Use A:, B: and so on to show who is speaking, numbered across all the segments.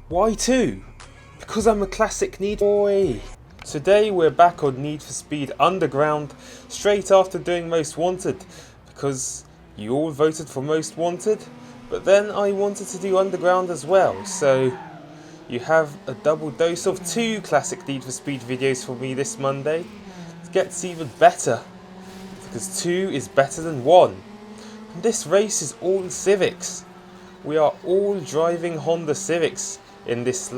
A: Why 2? Because I'm a classic Need boy. Today we're back on Need for Speed Underground, straight after doing Most Wanted, because you all voted for Most Wanted, but then I wanted to do Underground as well, so you have a double dose of 2 classic Need for Speed videos for me this Monday. It gets even better, because 2 is better than 1. And this race is all Civics. We are all driving Honda Civics in this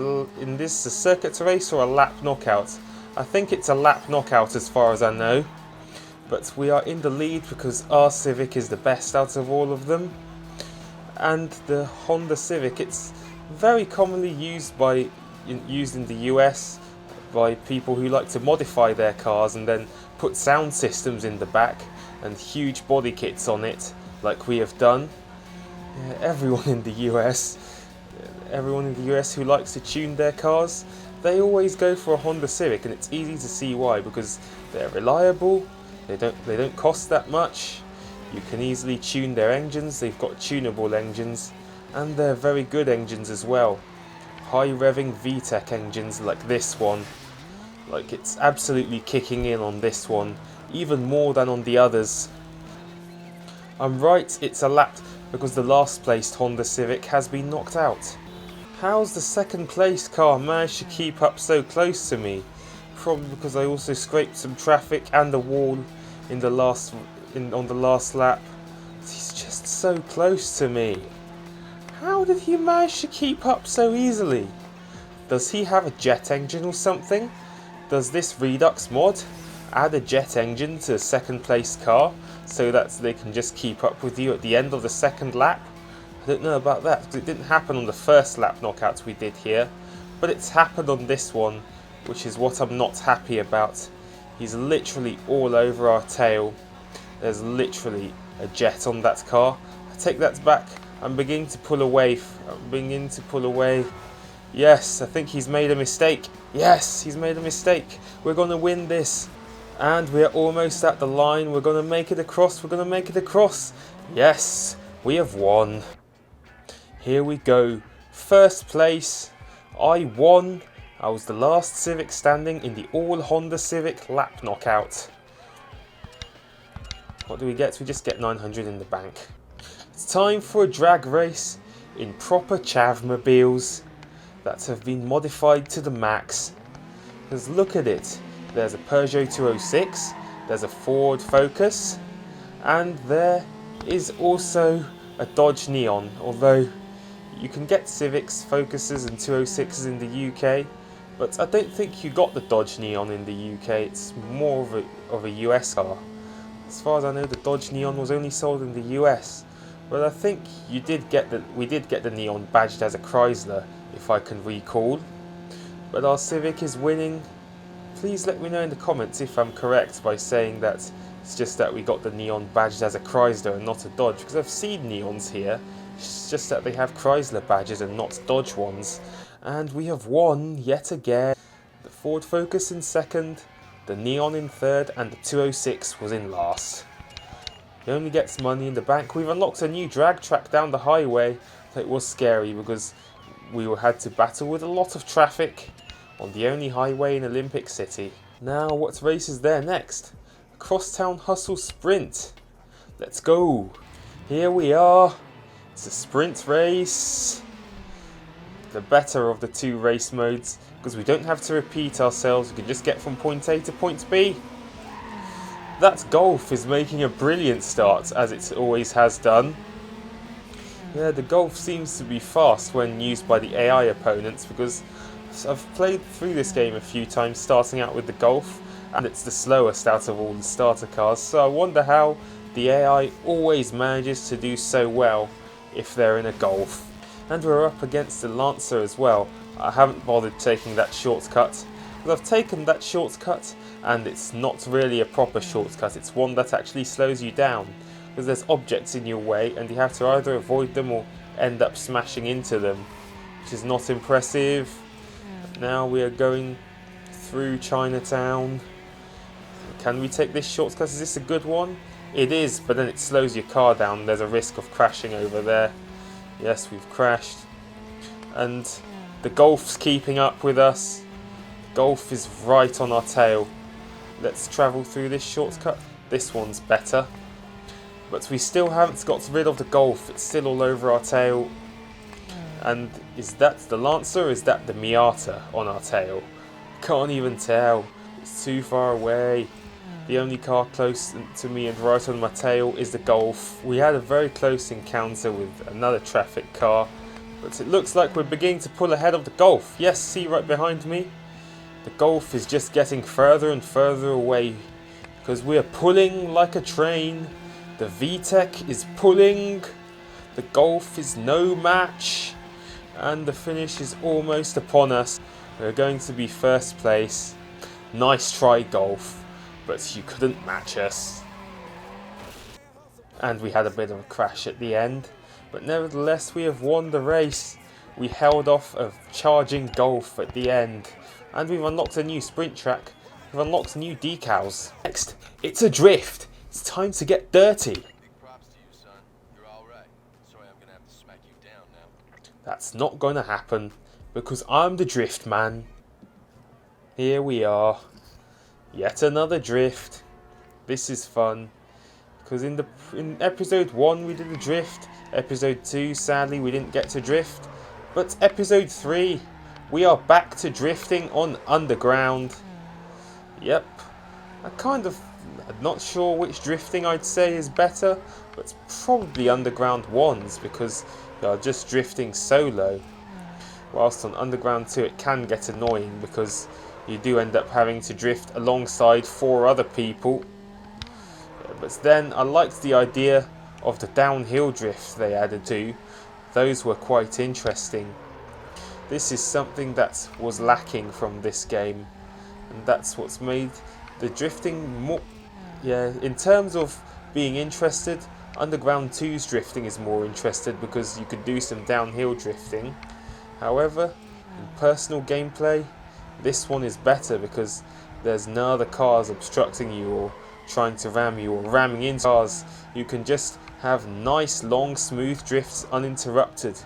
A: circuit race or a lap knockout. I think it's a lap knockout as far as I know, but we are in the lead because our Civic is the best out of all of them. And the Honda Civic, it's very commonly used in the US by people who like to modify their cars and then put sound systems in the back and huge body kits on it, like we have done. Everyone in the US who likes to tune their cars, they always go for a Honda Civic, and it's easy to see why, because they're reliable, they don't cost that much, you can easily tune their engines, they've got tunable engines, and they're very good engines as well. High revving VTEC engines like this one, like it's absolutely kicking in on this one, even more than on the others. I'm right, it's a lap because the last placed Honda Civic has been knocked out. How's the second place car managed to keep up so close to me? Probably because I also scraped some traffic and a wall on the last lap. He's just so close to me. How did he manage to keep up so easily? Does he have a jet engine or something? Does this REDUX mod add a jet engine to a second place car so that they can just keep up with you at the end of the second lap? I don't know about that, because it didn't happen on the first lap knockouts we did here, but it's happened on this one, which is what I'm not happy about. He's literally all over our tail. There's literally a jet on that car. I take that back. I'm beginning to pull away. Yes, I think he's made a mistake. Yes, he's made a mistake. We're going to win this. And we're almost at the line. We're going to make it across. Yes, we have won. Here we go. First place. I won. I was the last Civic standing in the all Honda Civic lap knockout. What do we get? We just get 900 in the bank. It's time for a drag race in proper CHAVMOBILEs that have been modified to the max. Because look at it. There's a Peugeot 206, there's a Ford Focus, and there is also a Dodge Neon, although you can get Civics, Focuses and 206s in the UK, but I don't think you got the Dodge Neon in the UK, it's more of a US car. As far as I know, the Dodge Neon was only sold in the US, but I think we did get the Neon badged as a Chrysler, if I can recall. But our Civic is winning. Please let me know in the comments if I'm correct by saying that it's just that we got the Neon badged as a Chrysler and not a Dodge, because I've seen Neons here, it's just that they have Chrysler badges and not Dodge ones. And we have won yet again. The Ford Focus in second, the Neon in third, and the 206 was in last. He only gets money in the bank. We've unlocked a new drag track down the highway. It was scary because we had to battle with a lot of traffic on the only highway in Olympic City. Now, what race is there next? Crosstown Hustle Sprint. Let's go. Here we are. It's a sprint race. The better of the 2 race modes, because we don't have to repeat ourselves. We can just get from point A to point B. That Golf is making a brilliant start, as it always has done. Yeah, the Golf seems to be fast when used by the AI opponents, because I've played through this game a few times starting out with the Golf, and it's the slowest out of all the starter cars, so I wonder how the AI always manages to do so well if they're in a Golf. And we're up against the Lancer as well. I haven't bothered taking that shortcut, because I've taken that shortcut and it's not really a proper shortcut, it's one that actually slows you down, because there's objects in your way and you have to either avoid them or end up smashing into them, which is not impressive. Now we are going through Chinatown. Can we take this shortcut? Is this a good one? It is, but then it slows your car down. There's a risk of crashing over there. Yes, we've crashed. And The Golf's keeping up with us. The Golf is right on our tail. Let's travel through this shortcut. This one's better. But we still haven't got rid of the Golf. It's still all over our tail. And is that the Lancer or is that the Miata on our tail? Can't even tell. It's too far away. The only car close to me and right on my tail is the Golf. We had a very close encounter with another traffic car, but it looks like we're beginning to pull ahead of the Golf. Yes, see right behind me? The Golf is just getting further and further away because we are pulling like a train. The VTEC is pulling. The Golf is no match. And the finish is almost upon us. We're going to be first place. Nice try, Golf, but you couldn't match us. And we had a bit of a crash at the end, but nevertheless we have won the race. We held off a charging Golf at the end, and we've unlocked a new sprint track. We've unlocked new decals. Next, it's a drift. It's time to get dirty. That's not going to happen, because I'm the drift man. Here we are. Yet another drift. This is fun. Because in episode 1 we did a drift. Episode 2, sadly, we didn't get to drift. But episode 3, we are back to drifting on Underground. Yep. I'm not sure which drifting I'd say is better, but it's probably Underground 1's because you are just drifting solo. Whilst on Underground 2 it can get annoying because you do end up having to drift alongside 4 other people. But then I liked the idea of the downhill drifts they added to. Those were quite interesting. This is something that was lacking from this game, and that's what's made the drifting more... Yeah, in terms of being interested, Underground 2's drifting is more interested because you could do some downhill drifting. However, in personal gameplay, this one is better because there's no other cars obstructing you or trying to ram you or ramming into cars. You can just have nice, long, smooth drifts uninterrupted.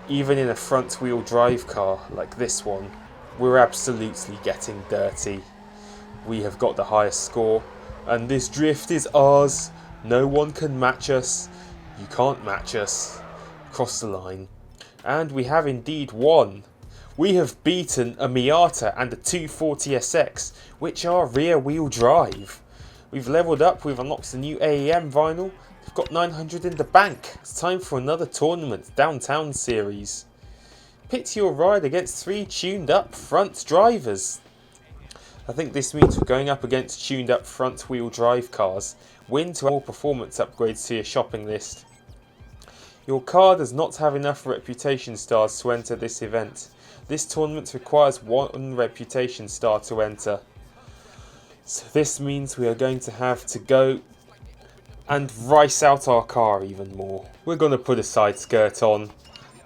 A: Even in a front-wheel drive car like this one, we're absolutely getting dirty. We have got the highest score, and this drift is ours. No one can match us. You can't match us. Cross the line. And we have indeed won. We have beaten a Miata and a 240SX, which are rear-wheel drive. We've leveled up, we've unlocked the new AEM vinyl, we've got 900 in the bank. It's time for another tournament, Downtown Series. Pit your ride against 3 tuned-up front drivers. I think this means we're going up against tuned-up front-wheel drive cars. Win to all performance upgrades to your shopping list. Your car does not have enough reputation stars to enter this event. This tournament requires 1 reputation star to enter. So this means we are going to have to go and rice out our car even more. We're going to put a side skirt on.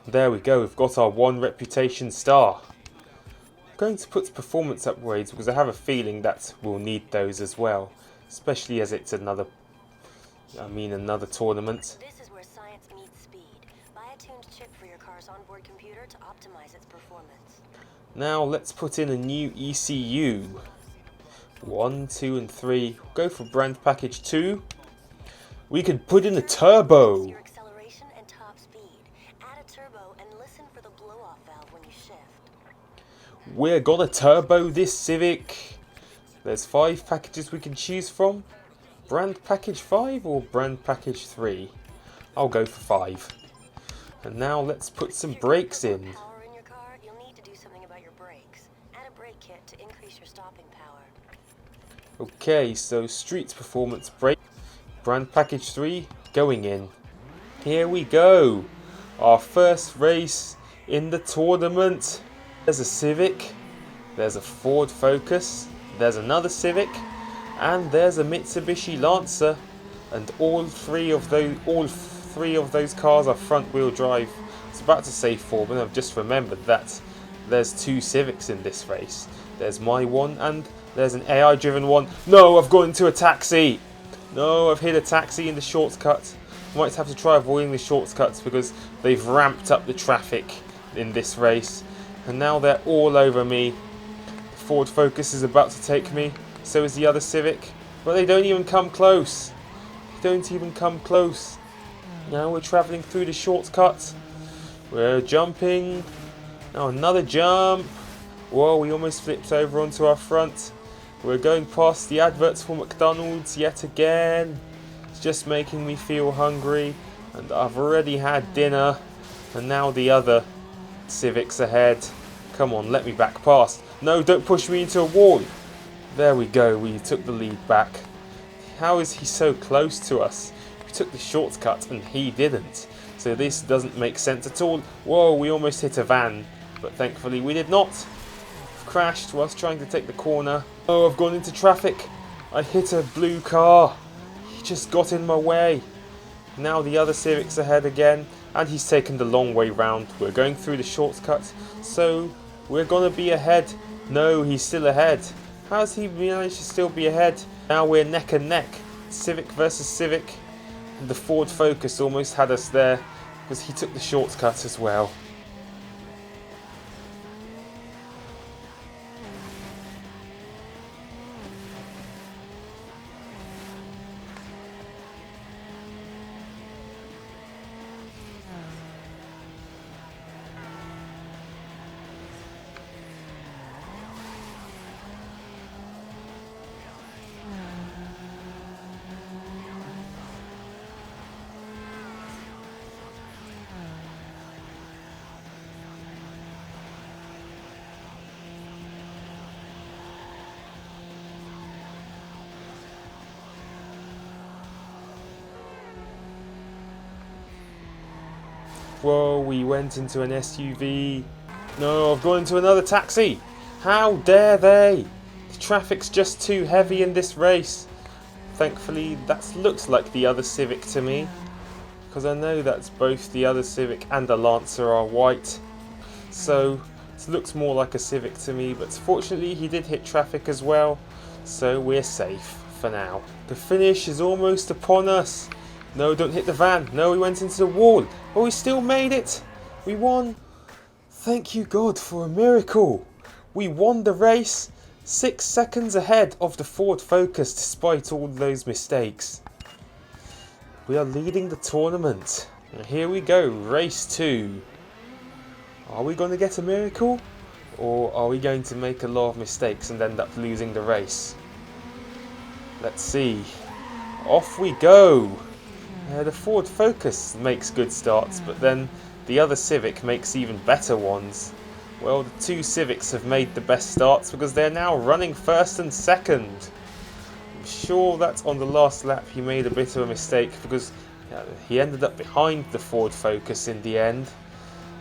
A: There we go, we've got our 1 reputation star. I'm going to put performance upgrades because I have a feeling that we'll need those as well. Especially as it's another tournament.
B: This is where science meets speed. Buy a tuned chip for your car's onboard computer to optimize its performance.
A: Now let's put in a new ECU. 1, 2 and 3. Go for brand package 2. We could put in a turbo.
B: Your acceleration and top speed. Add a turbo and listen for the blow-off valve when you shift.
A: We're gonna turbo this Civic. There's 5 packages we can choose from. Brand package 5 or brand package 3? I'll go for 5. And now let's put some brakes in.
B: Power in your car, you'll need to do something about your brakes. Add a brake kit to increase your stopping power.
A: Okay, so street performance brake. Brand package 3 going in. Here we go. Our first race in the tournament. There's a Civic. There's a Ford Focus. There's another Civic, and there's a Mitsubishi Lancer, and all three of those cars are front-wheel drive. I was about to say 4, but I've just remembered that there's 2 Civics in this race. There's my one, and there's an AI-driven one. No, I've gone into a taxi. No, I've hit a taxi in the shortcut. I might have to try avoiding the shortcuts because they've ramped up the traffic in this race. And now they're all over me. The Ford Focus is about to take me. So is the other Civic. But they don't even come close. They don't even come close. Now we're travelling through the shortcut. We're jumping. Now another jump. Whoa, we almost flipped over onto our front. We're going past the adverts for McDonald's yet again. It's just making me feel hungry. And I've already had dinner. And now the other Civic's ahead. Come on, let me back past. No, don't push me into a wall. There we go, we took the lead back. How is he so close to us? We took the shortcut and he didn't. So this doesn't make sense at all. Whoa, we almost hit a van. But thankfully we did not. Crashed whilst trying to take the corner. Oh, I've gone into traffic. I hit a blue car. He just got in my way. Now the other Civic's ahead again. And he's taken the long way round. We're going through the shortcut. So we're going to be ahead. No, he's still ahead. How's he managed to still be ahead? Now we're neck and neck. Civic versus Civic. And the Ford Focus almost had us there because he took the shortcut as well. Whoa, we went into an SUV. No, I've gone into another taxi. How dare they? The traffic's just too heavy in this race. Thankfully, that looks like the other Civic to me. Because I know that both the other Civic and the Lancer are white. So, it looks more like a Civic to me. But fortunately, he did hit traffic as well. So, we're safe for now. The finish is almost upon us. No, don't hit the van. No, we went into the wall. But we still made it. We won. Thank you, God, for a miracle. We won the race. 6 seconds ahead of the Ford Focus despite all those mistakes. We are leading the tournament. And here we go, race 2. Are we going to get a miracle? Or are we going to make a lot of mistakes and end up losing the race? Let's see. Off we go. The Ford Focus makes good starts, but then the other Civic makes even better ones. Well, the two Civics have made the best starts because they're now running first and second. I'm sure that on the last lap he made a bit of a mistake because he ended up behind the Ford Focus in the end.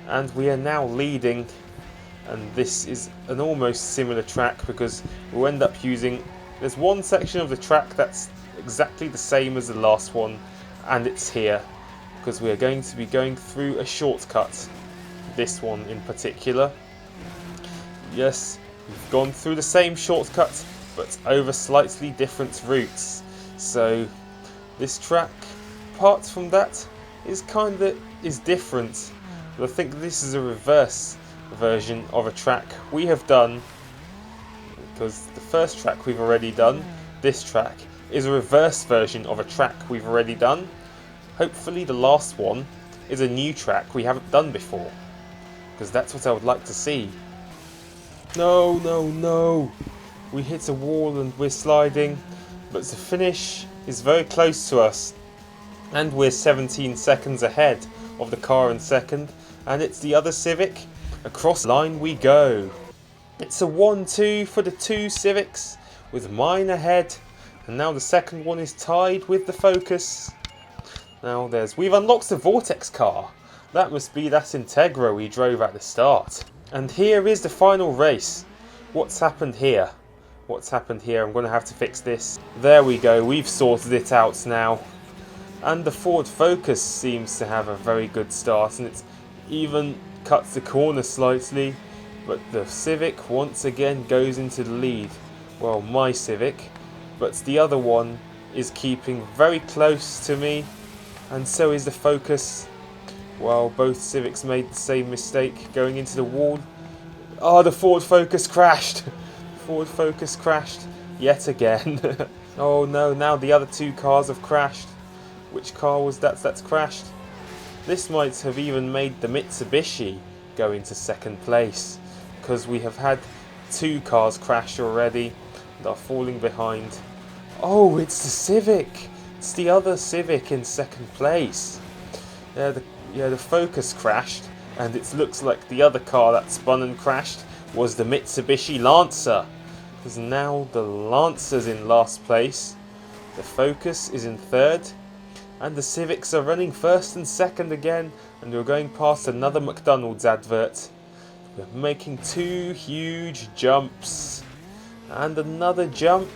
A: And we are now leading, and this is an almost similar track because we'll end up using... There's one section of the track that's exactly the same as the last one. And it's here, because we are going to be going through a shortcut, this one in particular. Yes, we've gone through the same shortcut, but over slightly different routes. So, this track, apart from that, is different. But I think this is a reverse version of a track we have done, because the first track we've already done, this track, is a reverse version of a track we've already done. Hopefully the last one is a new track we haven't done before, because that's what I would like to see. No, no, no. We hit a wall and we're sliding, but the finish is very close to us. And we're 17 seconds ahead of the car in second, and it's the other Civic. Across the line we go. It's a 1-2 for the two Civics, with mine ahead. And now the second one is tied with the Focus. Now we've unlocked the Vortex car. That must be that Integra we drove at the start. And here is the final race. What's happened here? What's happened here? I'm going to have to fix this. There we go, we've sorted it out now. And the Ford Focus seems to have a very good start, and it's even cuts the corner slightly. But the Civic once again goes into the lead. Well, my Civic. But the other one is keeping very close to me, and so is the Focus. While both Civics made the same mistake going into the wall, Oh, the Ford Focus crashed. Ford Focus crashed yet again. Oh no, now the other two cars have crashed. Which car was that that's crashed? This might have even made the Mitsubishi go into second place, because we have had two cars crash already and are falling behind. Oh, it's the Civic. It's the other Civic in second place. Yeah, the Focus crashed, and it looks like the other car that spun and crashed was the Mitsubishi Lancer. Because now the Lancer's in last place, the Focus is in third, and the Civics are running first and second again, and we're going past another McDonald's advert. We're making two huge jumps, and another jump,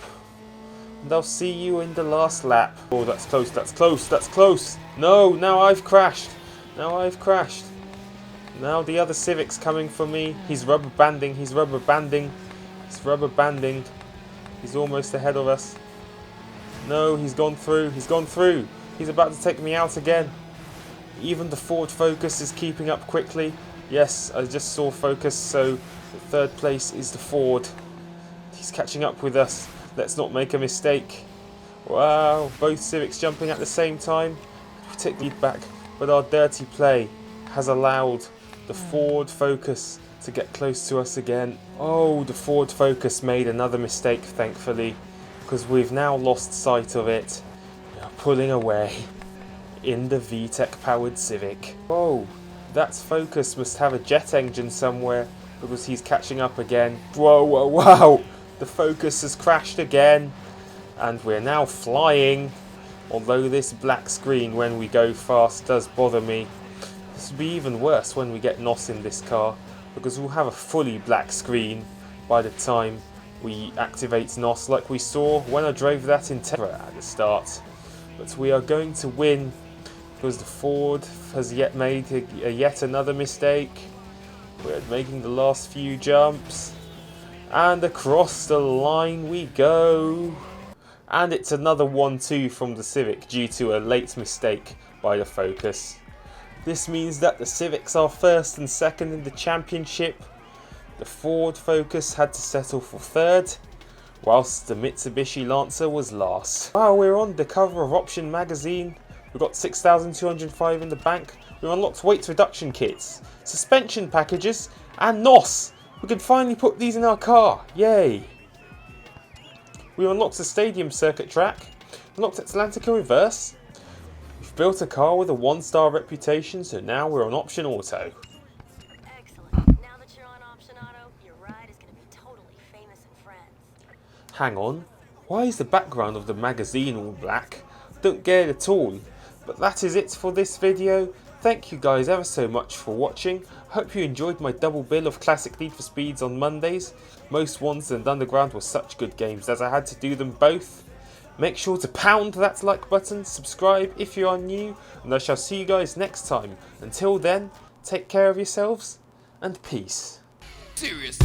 A: and I'll see you in the last lap. Oh, that's close, that's close, that's close. No, now I've crashed. Now I've crashed. Now the other Civic's coming for me. He's rubber banding, he's rubber banding. He's rubber banding. He's almost ahead of us. No, he's gone through, he's gone through. He's about to take me out again. Even the Ford Focus is keeping up quickly. Yes, I just saw Focus, so the third place is the Ford. He's catching up with us. Let's not make a mistake. Wow, both Civics jumping at the same time. Particularly back, but our dirty play has allowed the Ford Focus to get close to us again. Oh, the Ford Focus made another mistake, thankfully, because we've now lost sight of it. We are pulling away in the VTEC powered Civic. Whoa, that Focus must have a jet engine somewhere, because he's catching up again. Whoa, whoa, wow! The Focus has crashed again, and we're now flying. Although this black screen when we go fast does bother me. This will be even worse when we get NOS in this car, because we'll have a fully black screen by the time we activate NOS, like we saw when I drove that in Terra at the start. But we are going to win, because the Ford has yet made yet another mistake. We're making the last few jumps, and across the line we go. And it's another 1-2 from the Civic due to a late mistake by the Focus. This means that the Civics are first and second in the championship. The Ford Focus had to settle for third, whilst the Mitsubishi Lancer was last. Wow, we're on the cover of Option magazine. We've got 6,205 in the bank. We've unlocked weight reduction kits, suspension packages, and NOS. We can finally put these in our car. Yay! We unlocked the stadium circuit track, unlocked Atlantica reverse. We've built a car with a 1-star reputation, so now we're on Option Auto.
B: Excellent. Now that you're on Option Auto, your ride is going to be totally famous and friends.
A: Hang on, why is the background of the magazine all black? Don't get it at all. But that is it for this video. Thank you guys ever so much for watching. Hope you enjoyed my double bill of classic Need for Speeds on Mondays. Most Ones and Underground were such good games as I had to do them both. Make sure to pound that like button, subscribe if you are new, and I shall see you guys next time. Until then, take care of yourselves, and peace.
C: Serious.